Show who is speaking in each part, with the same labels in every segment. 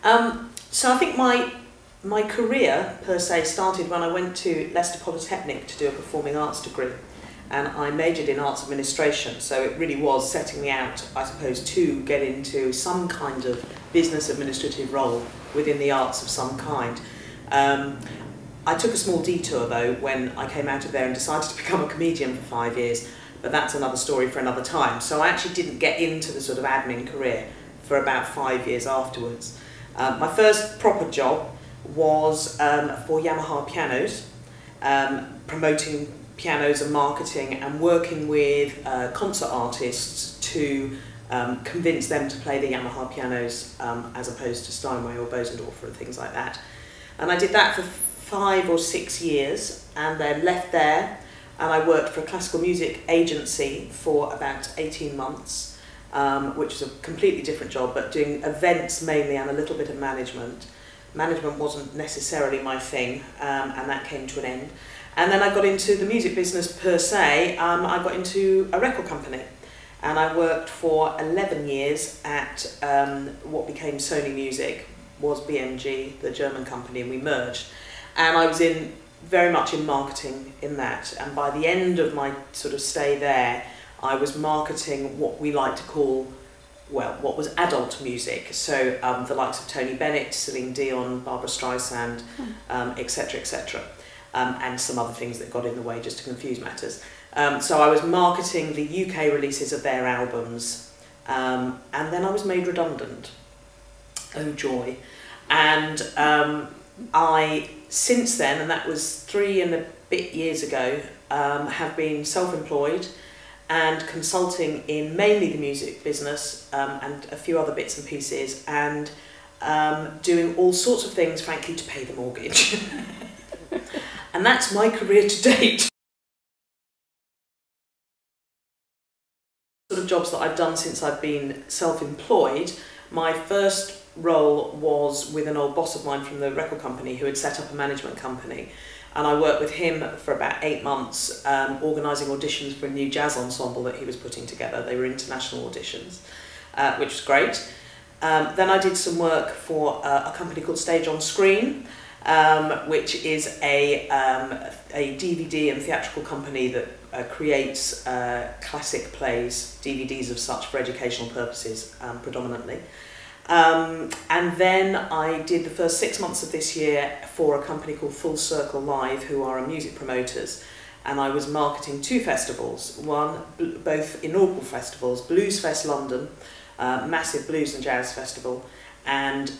Speaker 1: So I think my career per se started when I went to Leicester Polytechnic to do a performing arts degree, and I majored in arts administration, so it really was setting me out, I suppose, to get into some kind of business administrative role within the arts of some kind. I took a small detour though when I came out of there and decided to become a comedian for 5 years, but that's another story for another time. So I actually didn't get into the sort of admin career for about 5 years afterwards. My first proper job was for Yamaha pianos, promoting pianos and marketing and working with concert artists to convince them to play the Yamaha pianos as opposed to Steinway or Bosendorfer and things like that. And I did that for 5 or 6 years and then left there, and I worked for a classical music agency for about 18 months, which is a completely different job, but doing events mainly and a little bit of management. Management wasn't necessarily my thing, and that came to an end. And then I got into the music business per se. I got into a record company, and I worked for 11 years at what became Sony Music, was BMG, the German company, and we merged. And I was very much in marketing in that, and by the end of my sort of stay there, I was marketing what we like to call, well, what was adult music, so the likes of Tony Bennett, Celine Dion, Barbara Streisand, etc., etc., and some other things that got in the way just to confuse matters. So I was marketing the UK releases of their albums, and then I was made redundant. Oh joy. And I, since then, and that was 3 and a bit years ago, have been self-employed and consulting in mainly the music business and a few other bits and pieces, and doing all sorts of things, frankly, to pay the mortgage. And that's my career to date. Sort of jobs that I've done since I've been self-employed. My first role was with an old boss of mine from the record company who had set up a management company, and I worked with him for about 8 months organising auditions for a new jazz ensemble that he was putting together. They were international auditions, which was great. Then I did some work for a company called Stage on Screen, which is a DVD and theatrical company that creates classic plays, DVDs of such, for educational purposes predominantly. And then I did the first 6 months of this year for a company called Full Circle Live, who are music promoters, and I was marketing 2 festivals, both inaugural festivals, BluesFest London, massive blues and jazz festival, and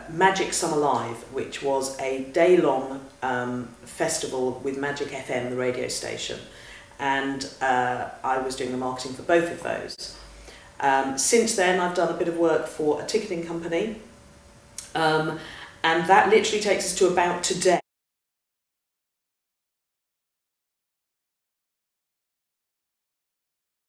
Speaker 1: Magic Summer Live, which was a day-long festival with Magic FM, the radio station, and I was doing the marketing for both of those. Since then, I've done a bit of work for a ticketing company, and that literally takes us to about today.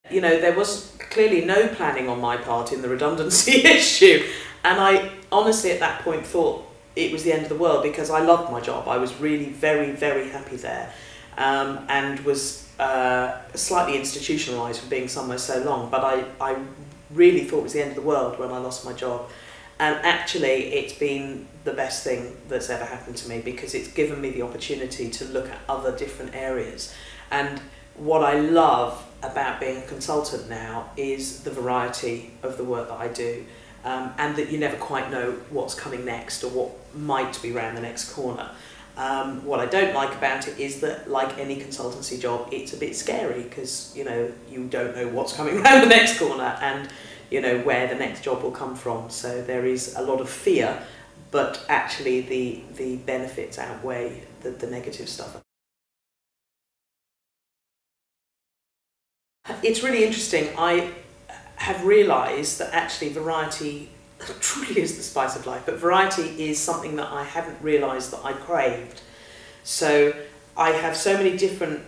Speaker 1: You know, there was clearly no planning on my part in the redundancy issue, and I honestly at that point thought it was the end of the world, because I loved my job. I was really very, very happy there, and was slightly institutionalised for being somewhere so long, but I really thought it was the end of the world when I lost my job. And actually it's been the best thing that's ever happened to me, because it's given me the opportunity to look at other different areas. And what I love about being a consultant now is the variety of the work that I do, and that you never quite know what's coming next or what might be around the next corner. What I don't like about it is that, like any consultancy job, it's a bit scary, because you know, you don't know what's coming around the next corner and you know where the next job will come from. So there is a lot of fear, but actually the benefits outweigh the negative stuff. It's really interesting. I have realised that actually variety truly is the spice of life, but variety is something that I hadn't realised that I craved. So I have so many different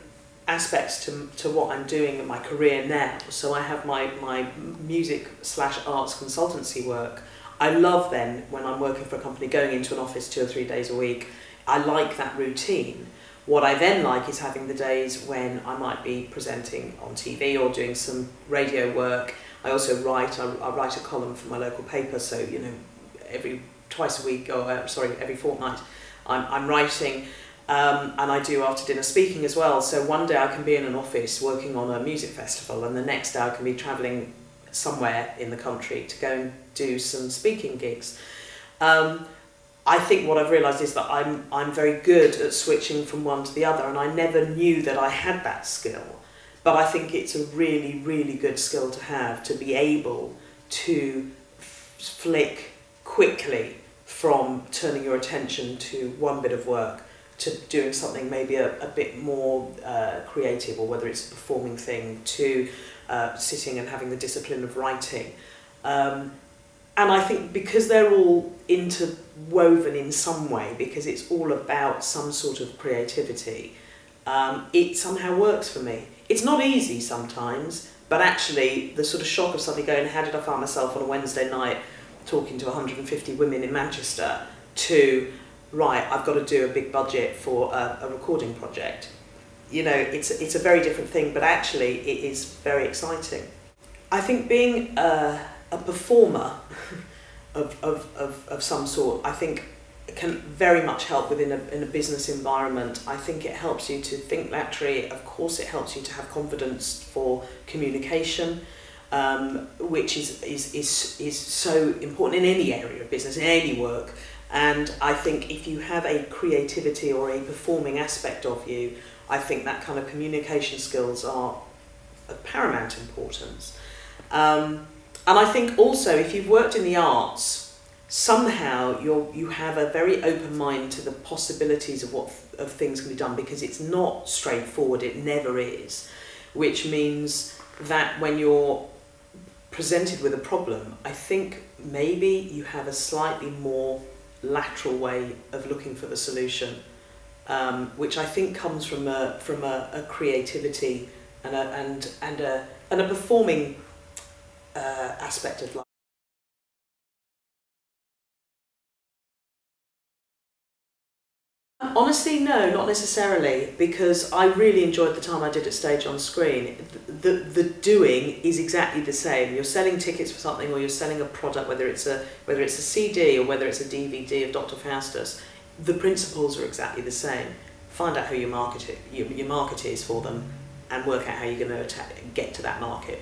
Speaker 1: aspects to what I'm doing in my career now. So I have my music/arts consultancy work. I love then, when I'm working for a company, going into an office 2 or 3 days a week. I like that routine. What I then like is having the days when I might be presenting on TV or doing some radio work. I also write. I write a column for my local paper, so you know, every twice a week, or sorry, every fortnight, I'm writing, and I do after dinner speaking as well. So one day I can be in an office working on a music festival, and the next day I can be travelling somewhere in the country to go and do some speaking gigs. I think what I've realised is that I'm very good at switching from one to the other, and I never knew that I had that skill. But I think it's a really, really good skill to have, to be able to flick quickly from turning your attention to one bit of work to doing something maybe a bit more creative, or whether it's a performing thing, to sitting and having the discipline of writing. And I think because they're all interwoven in some way, because it's all about some sort of creativity, it somehow works for me. It's not easy sometimes, but actually the sort of shock of suddenly going, how did I find myself on a Wednesday night talking to 150 women in Manchester, to, right, I've got to do a big budget for a recording project. You know, it's a very different thing, but actually it is very exciting. I think being a performer of some sort, I think can very much help in a business environment. I think it helps you to think laterally. Of course, it helps you to have confidence for communication, which is so important in any area of business, in any work. And I think if you have a creativity or a performing aspect of you, I think that kind of communication skills are of paramount importance. And I think also if you've worked in the arts, somehow you have a very open mind to the possibilities of things can be done, because it's not straightforward, it never is, which means that when you're presented with a problem, I think maybe you have a slightly more lateral way of looking for the solution, which I think comes from a creativity and a performing aspect of life. Honestly, no, not necessarily, because I really enjoyed the time I did at stage on screen. The doing is exactly the same. You're selling tickets for something, or you're selling a product, whether it's a CD or whether it's a DVD of Dr. Faustus. The principles are exactly the same. Find out who your market is for them, and work out how you're going to get to that market.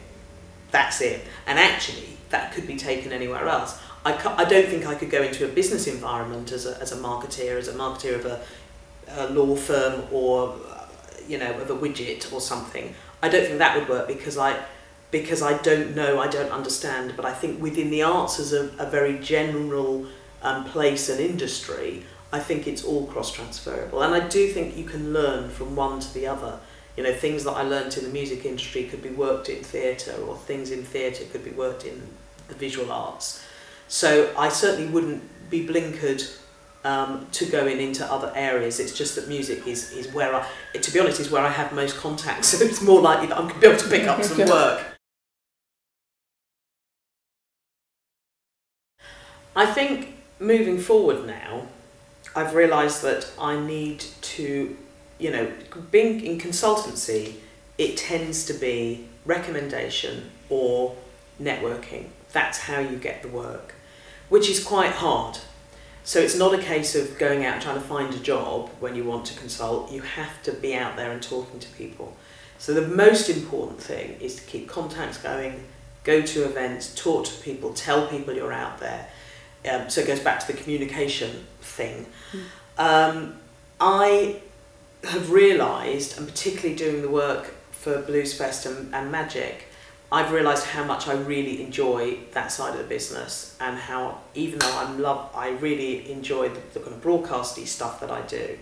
Speaker 1: That's it. And actually, that could be taken anywhere else. I don't think I could go into a business environment as a marketeer of a law firm, or of a widget or something. I don't think that would work, because I don't know, I don't understand. But I think within the arts as a very general place and industry, I think it's all cross-transferable. And I do think you can learn from one to the other. You know, things that I learnt in the music industry could be worked in theatre, or things in theatre could be worked in the visual arts. So I certainly wouldn't be blinkered to going into other areas. It's just that music is where to be honest, is where I have most contacts. So it's more likely that I'm going to be able to pick up some work. I think moving forward now, I've realised that I need to, being in consultancy, it tends to be recommendation or networking. That's how you get the work, which is quite hard. So it's not a case of going out and trying to find a job when you want to consult. You have to be out there and talking to people. So the most important thing is to keep contacts going, go to events, talk to people, tell people you're out there. So it goes back to the communication thing. I have realised, and particularly doing the work for BluesFest and Magic, I've realised how much I really enjoy that side of the business, and how, even though I really enjoy the kind of broadcasty stuff that I do,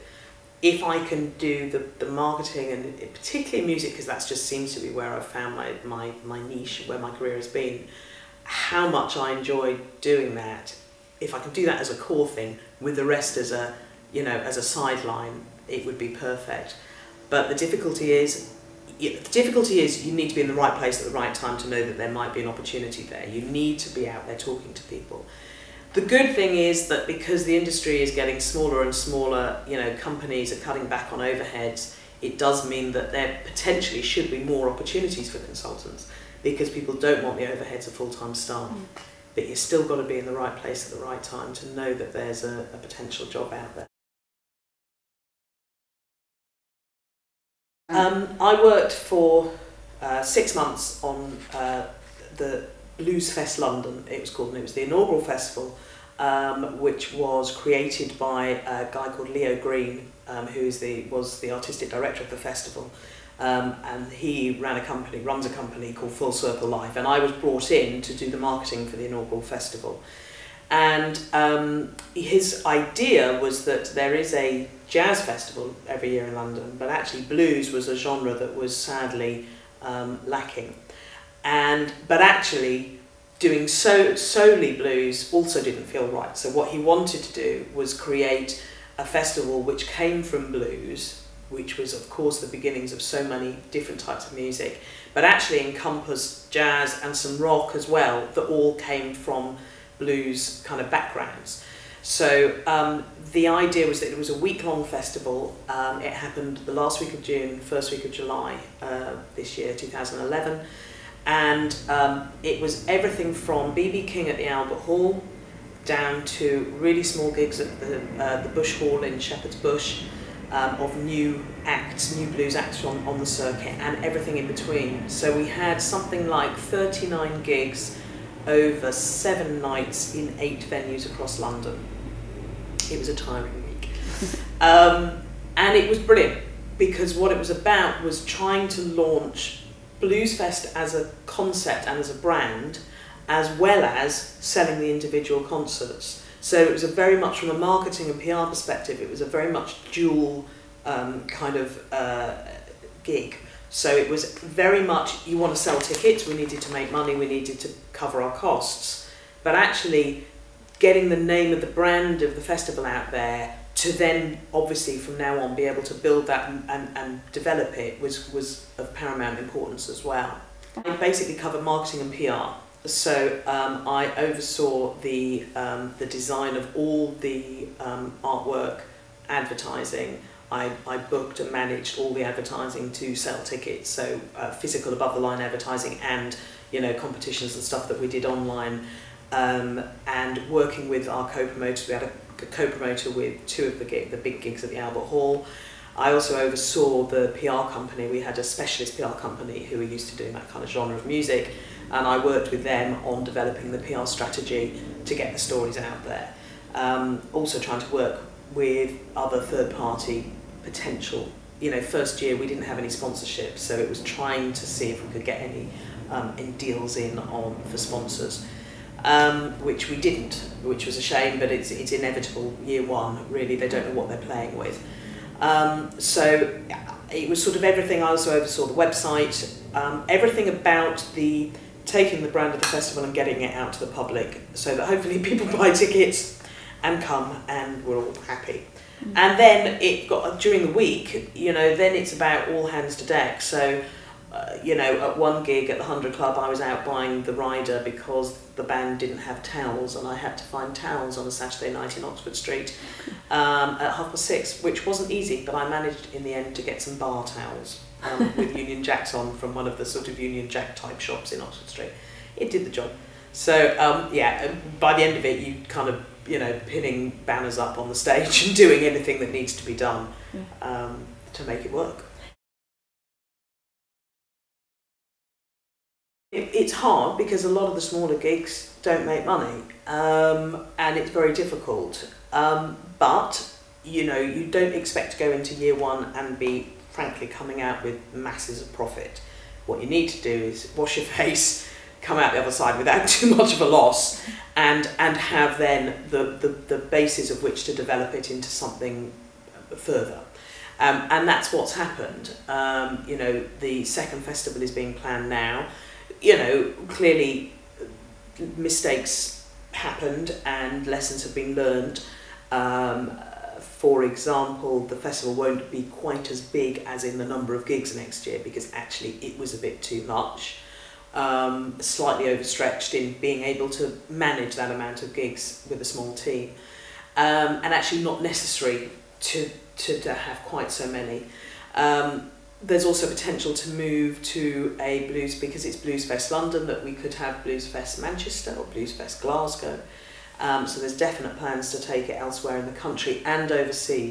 Speaker 1: if I can do the marketing, and particularly music, because that just seems to be where I've found my niche, where my career has been, how much I enjoy doing that. If I can do that as a core thing, with the rest as a sideline, it would be perfect. But the difficulty is you need to be in the right place at the right time to know that there might be an opportunity there. You need to be out there talking to people. The good thing is that because the industry is getting smaller and smaller, companies are cutting back on overheads, it does mean that there potentially should be more opportunities for consultants, because people don't want the overheads of full-time staff. but you've still got to be in the right place at the right time to know that there's a potential job out there. I worked for 6 months on the BluesFest London, it was called, and it was the inaugural festival, which was created by a guy called Leo Green, who was the artistic director of the festival, and he runs a company called Full Circle Life, and I was brought in to do the marketing for the inaugural festival. And his idea was that there is a jazz festival every year in London, but actually blues was a genre that was sadly lacking. But actually doing solely blues also didn't feel right. So what he wanted to do was create a festival which came from blues, which was of course the beginnings of so many different types of music, but actually encompassed jazz and some rock as well, that all came from blues kind of backgrounds. So the idea was that it was a week-long festival. It happened the last week of June, first week of July this year, 2011. And it was everything from B.B. King at the Albert Hall down to really small gigs at the Bush Hall in Shepherd's Bush, of new blues acts on the circuit, and everything in between. So we had something like 39 gigs over 7 nights in 8 venues across London. It was a tiring week. And it was brilliant, because what it was about was trying to launch BluesFest as a concept and as a brand, as well as selling the individual concerts. So it was very much, from a marketing and PR perspective, it was a very much dual kind of gig. So it was very much, you want to sell tickets, we needed to make money, we needed to cover our costs, but actually getting the name of the brand of the festival out there to then obviously from now on be able to build that and develop it was of paramount importance as well. I basically covered marketing and PR. So I oversaw the design of all the artwork, advertising. I booked and managed all the advertising to sell tickets, so physical above the line advertising and competitions and stuff that we did online, and working with our co-promoters. We had a co-promoter with 2 of the big gigs at the Albert Hall. I also oversaw the PR company. We had a specialist PR company who were used to doing that kind of genre of music, and I worked with them on developing the PR strategy to get the stories out there. Also trying to work with other third-party potential. First year we didn't have any sponsorship, so it was trying to see if we could get any deals for sponsors, which we didn't, which was a shame, but it's inevitable. Year one, really, they don't know what they're playing with. So it was sort of everything. I also oversaw the website, everything about taking the brand of the festival and getting it out to the public, so that hopefully people buy tickets and come, and we're all happy. And then it got, during the week, then it's about all hands to deck. So, at one gig at the 100 Club, I was out buying the rider because the band didn't have towels, and I had to find towels on a Saturday night in Oxford Street at 6:30, which wasn't easy, but I managed in the end to get some bar towels with Union Jacks on from one of the sort of Union Jack type shops in Oxford Street. It did the job. So, by the end of it, you kind of, pinning banners up on the stage and doing anything that needs to be done to make it work. It's hard because a lot of the smaller gigs don't make money, and it's very difficult. But you don't expect to go into year one and be, frankly, coming out with masses of profit. What you need to do is wash your face, come out the other side without too much of a loss, and have then the basis of which to develop it into something further. And that's what's happened. The second festival is being planned now. Clearly mistakes happened and lessons have been learned. For example, the festival won't be quite as big as in the number of gigs next year, because actually it was a bit too much. Slightly overstretched in being able to manage that amount of gigs with a small team, and actually not necessary to have quite so many. There's also potential to move to a blues, because it's BluesFest London, that we could have BluesFest Manchester or BluesFest Glasgow. So there's definite plans to take it elsewhere in the country and overseas.